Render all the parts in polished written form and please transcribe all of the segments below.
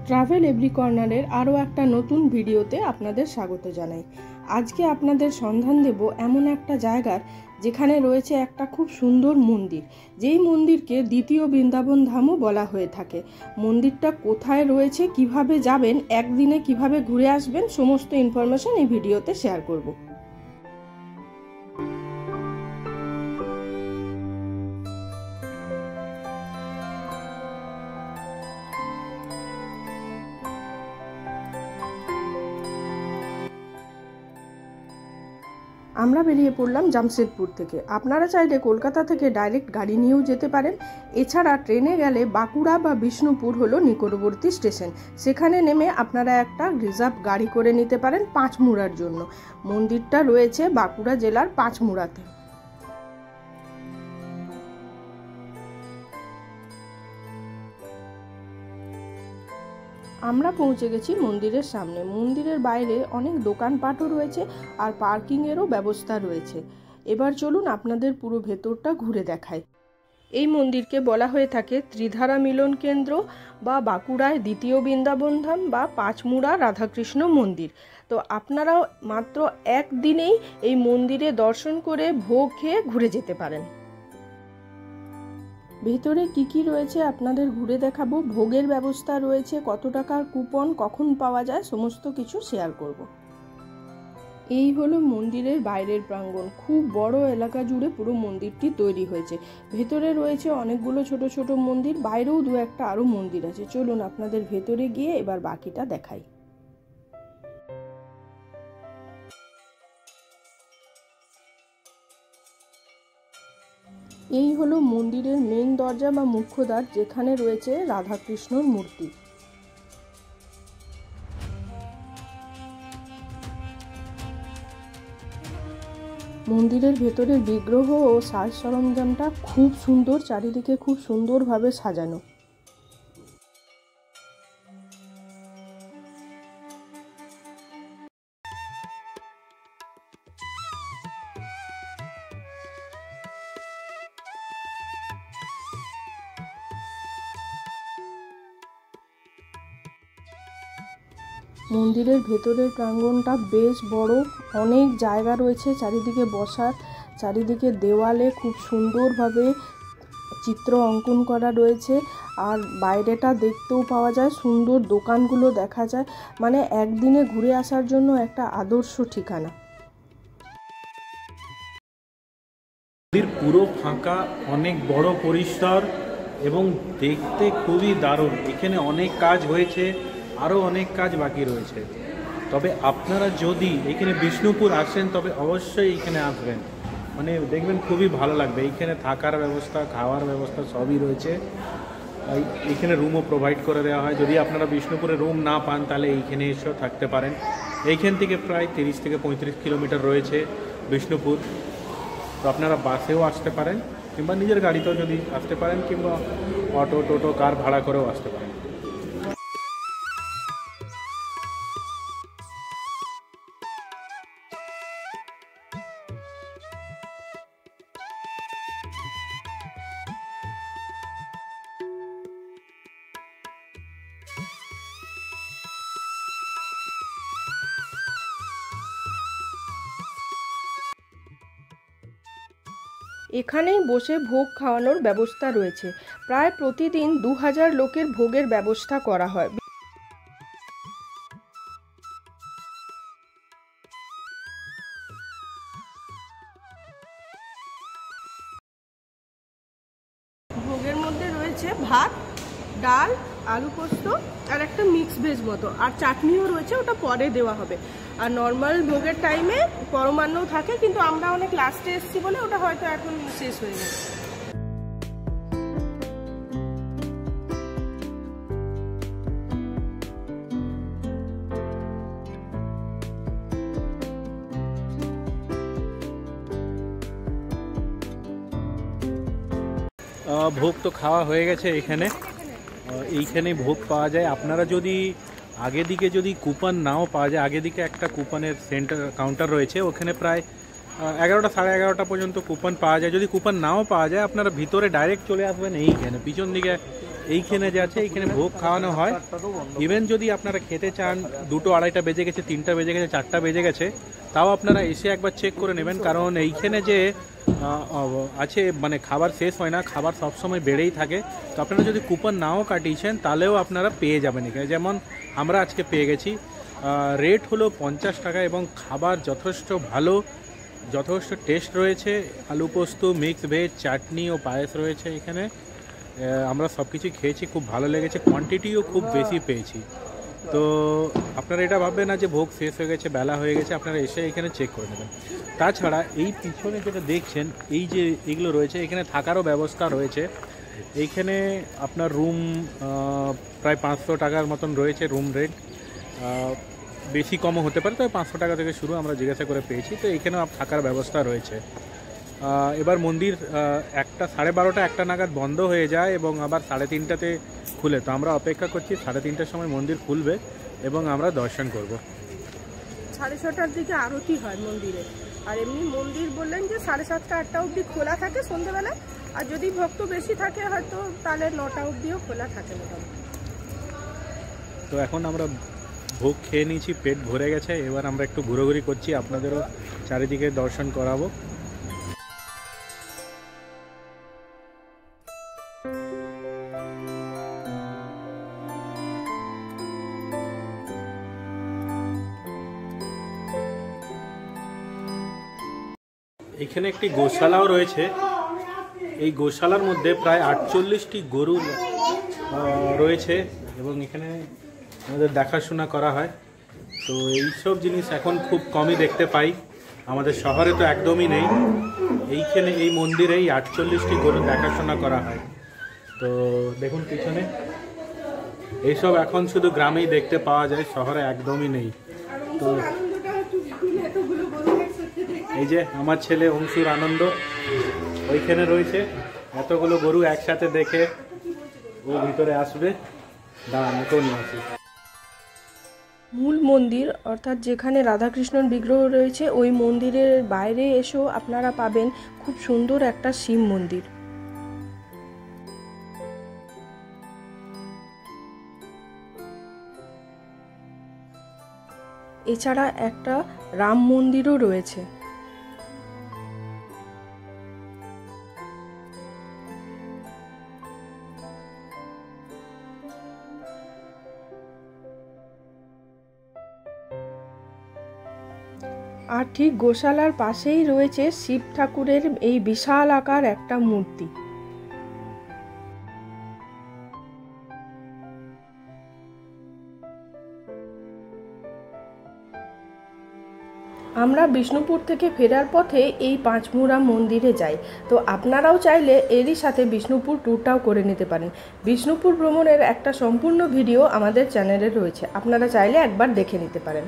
Travel every কর্নারের আরও একটা নতুন ভিডিওতে আপনাদের স্বাগত জানাই। আজকে আপনাদের সন্ধান দেব এমন একটা জায়গার যেখানে রয়েছে একটা খুব সুন্দর মন্দির, যেই মন্দিরকে দ্বিতীয় বৃন্দাবন ধামও বলা হয়ে থাকে। মন্দিরটা কোথায় রয়েছে, কিভাবে যাবেন, একদিনে কিভাবে ঘুরে আসবেন, সমস্ত ইনফরমেশন এই ভিডিওতে শেয়ার করব। আমরা বেরিয়ে পড়লাম জামশেদপুর থেকে। আপনারা চাইলে কলকাতা থেকে ডাইরেক্ট গাড়ি নিয়েও যেতে পারেন। এছাড়া ট্রেনে গেলে বাঁকুড়া বা বিষ্ণুপুর হলো নিকটবর্তী স্টেশন, সেখানে নেমে আপনারা একটা রিজার্ভ গাড়ি করে নিতে পারেন পাঁচমুড়ার জন্য। মন্দিরটা রয়েছে বাঁকুড়া জেলার পাঁচমুড়াতে। আমরা পৌঁছে গেছি মন্দিরের সামনে। মন্দিরের বাইরে অনেক দোকানপাটও রয়েছে আর পার্কিংয়েরও ব্যবস্থা রয়েছে। এবার চলুন আপনাদের পুরো ভেতরটা ঘুরে দেখাই। এই মন্দিরকে বলা হয়ে থাকে ত্রিধারা মিলন কেন্দ্র বা বাঁকুড়ায় দ্বিতীয় বৃন্দাবন ধাম বা পাঁচমুড়া রাধাকৃষ্ণ মন্দির। তো আপনারাও মাত্র একদিনেই এই মন্দিরে দর্শন করে ভোগ খেয়ে ঘুরে যেতে পারেন। ভেতরে কি রয়েছে আপনাদের ঘুরে দেখাবো। ভোগের ব্যবস্থা রয়েছে, কত টাকার কুপন, কখন পাওয়া যায়, সমস্ত কিছু শেয়ার করব। এই হলো মন্দিরের বাইরের প্রাঙ্গণ। খুব বড় এলাকা জুড়ে পুরো মন্দিরটি তৈরি হয়েছে। ভেতরে রয়েছে অনেকগুলো ছোট ছোট মন্দির, বাইরেও দু একটা আরও মন্দির আছে। চলুন আপনাদের ভেতরে গিয়ে এবার বাকিটা দেখাই। এই হলো মন্দিরের মেইন দরজা বা মুখ্য দ্বার, যেখানে রয়েছে রাধাকৃষ্ণর মূর্তি। মন্দিরের ভেতরের বিগ্রহ ও সাজ সরঞ্জামটা খুব সুন্দর, চারিদিকে খুব সুন্দরভাবে সাজানো। মন্দিরের ভেতরের প্রাঙ্গণটা বেশ বড়, অনেক জায়গা রয়েছে চারিদিকে বসার। চারিদিকে দেওয়ালে খুব সুন্দরভাবে চিত্র অঙ্কন করা রয়েছে, আর বাইরেটা দেখতেও পাওয়া যায়, সুন্দর দোকানগুলো দেখা যায়। মানে একদিনে ঘুরে আসার জন্য একটা আদর্শ ঠিকানা। মন্দির পুরো ফাঁকা, অনেক বড় পরিসর এবং দেখতে খুবই দারুণ। এখানে অনেক কাজ হয়েছে, আরও অনেক কাজ বাকি রয়েছে। তবে আপনারা যদি এখানে বিষ্ণুপুর আসেন তবে অবশ্যই এখানে আসবেন, মানে দেখবেন খুবই ভালো লাগবে। এইখানে থাকার ব্যবস্থা, খাওয়ার ব্যবস্থা সবই রয়েছে। এইখানে রুমও প্রোভাইড করে দেওয়া হয়। যদি আপনারা বিষ্ণুপুরে রুম না পান তাহলে এইখানে এসেও থাকতে পারেন। এইখান থেকে প্রায় 30 থেকে 35 কিলোমিটার রয়েছে বিষ্ণুপুর। তো আপনারা বাসেও আসতে পারেন কিংবা নিজের গাড়িতেও যদি আসতে পারেন, কিংবা অটো টোটো কার ভাড়া করেও আসতে পারেন। এখানেই বসে ভোগ খাওয়ানোর ব্যবস্থা রয়েছে। প্রায় প্রতিদিন 2000 লোকের ভোগের ব্যবস্থা করা হয়। ভোগের মধ্যে রয়েছে ভাত, ডাল, আলু পোস্ত আর একটা মিক্স ভেজ মতো, আর চাটনিও রয়েছে, ওটা পরে দেওয়া হবে। আর নর্মাল ভোগের টাইমে পরমান্নও থাকে, কিন্তু আমরা অনেক লাস্টে এসেছি বলে ওটা হয়তো এখন শেষ হয়ে গেছে। ভোগ তো খাওয়া হয়ে গেছে। এইখানে ভোগ পাওয়া যায়। আপনারা যদি আগে দিকে যদি কুপন নাও পাওয়া যায়, আগে দিকে একটা কুপনের সেন্টার কাউন্টার রয়েছে, ওখানে প্রায় 11টা সাড়ে 11টা পর্যন্ত কুপন পাওয়া যায়। যদি কুপন নাও পাওয়া যায় আপনারা ভিতরে ডাইরেক্ট চলে আসবেন। এইখানে পিছন দিকে এইখানে যে আছে এইখানে ভোগ খাওয়ানো হয়। ইভেন যদি আপনারা খেতে চান 2টো 2:30টা বেজে গেছে, 3টা বেজে গেছে, 4টা বেজে গেছে, তাও আপনারা এসে একবার চেক করে নেবেন, কারণ এইখানে যে আছে মানে খাবার শেষ হয় না, খাবার সবসময় বেড়েই থাকে। তো আপনারা যদি কুপন নাও কাটিয়েছেন তাহলেও আপনারা পেয়ে যাবেন এখানে, যেমন আমরা আজকে পেয়ে গেছি। রেট হলো 50 টাকা এবং খাবার যথেষ্ট ভালো, যথেষ্ট টেস্ট রয়েছে। আলু পোস্ত, মিক্স ভেজ, চাটনি ও পায়েস রয়েছে এখানে। আমরা সব কিছুই খেয়েছি, খুব ভালো লেগেছে, কোয়ান্টিটিও খুব বেশি পেয়েছি। তো আপনারা এটা ভাববেন না যে ভোগ শেষ হয়ে গেছে, বেলা হয়ে গেছে, আপনারা এসে এখানে চেক করে নেবেন। তাছাড়া এই পিছনে যেটা দেখছেন, এই যে এগুলো রয়েছে, এখানে থাকারও ব্যবস্থা রয়েছে। এইখানে আপনার রুম প্রায় 500 টাকার মতন রয়েছে রুম রেট, বেশি কমও হতে পারে, তবে 500 টাকা থেকে শুরু আমরা জিজ্ঞাসা করে পেয়েছি। তো এইখানেও থাকার ব্যবস্থা রয়েছে। এবার মন্দির 1টা 12:30 1টা নাগাদ বন্ধ হয়ে যায় এবং আবার 3:30টাতে খুলে। তো আমরা অপেক্ষা করছি 3:30টার সময় মন্দির খুলবে এবং আমরা দর্শন করব। 6:30টার দিকে আরতি হয় মন্দিরে, আর এমনি মন্দির বললেন যে 7:30টা 8টা অবধি খোলা থাকে সন্ধ্যেবেলায়, আর যদি ভক্ত বেশি থাকে হয়তো তাহলে 9টা অবধিও খোলা থাকে মোটামুটি। তো এখন আমরা ভোগ খেয়ে নিয়েছি, পেট ভরে গেছে, এবার আমরা একটু ঘোরাঘুরি করছি, আপনাদেরও চারিদিকে দর্শন করাবো। এখানে একটি গোশালাও রয়েছে। এই গোশালার মধ্যে প্রায় 48টি গরু রয়েছে এবং এখানে আমাদের দেখাশোনা করা হয়। তো এইসব জিনিস এখন খুব কমই দেখতে পাই, আমাদের শহরে তো একদমই নেই। এইখানে এই মন্দিরেই 48টি গরু দেখাশোনা করা হয়। তো দেখুন পিছনে, এইসব এখন শুধু গ্রামেই দেখতে পাওয়া যায়, শহরে একদমই নেই। তো এই যে আমার ছেলে অংশুর আনন্দ ওইখানে রয়েছে, এতগুলো গরু একসাথে দেখে ও ভিতরে আসবে। দাঁড়ান তো নিয়ে আসি। মূল মন্দির অর্থাৎ যেখানে রাধাকৃষ্ণর বিগ্রহ রয়েছে, ওই মন্দিরের বাইরে এসেও আপনারা পাবেন খুব সুন্দর একটা শিব মন্দির। এছাড়া একটা রাম মন্দিরও রয়েছে। আর ঠিক গোশালার পাশেই রয়েছে শিব ঠাকুরের এই বিশাল আকার একটা মূর্তি। আমরা বিষ্ণুপুর থেকে ফেরার পথে এই পাঁচমুড়া মন্দিরে যাই। তো আপনারাও চাইলে এরই সাথে বিষ্ণুপুর ট্যুরটাও করে নিতে পারেন। বিষ্ণুপুর ভ্রমণের একটা সম্পূর্ণ ভিডিও আমাদের চ্যানেলে রয়েছে, আপনারা চাইলে একবার দেখে নিতে পারেন।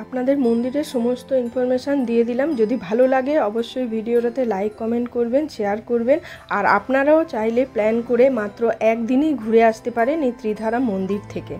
আপনাদের মন্দিরের সমস্ত ইনফরমেশান দিয়ে দিলাম। যদি ভালো লাগে অবশ্যই ভিডিওটাতে লাইক কমেন্ট করবেন, শেয়ার করবেন। আর আপনারাও চাইলে প্ল্যান করে মাত্র একদিনই ঘুরে আসতে পারেন এই ত্রিধারা মন্দির থেকে।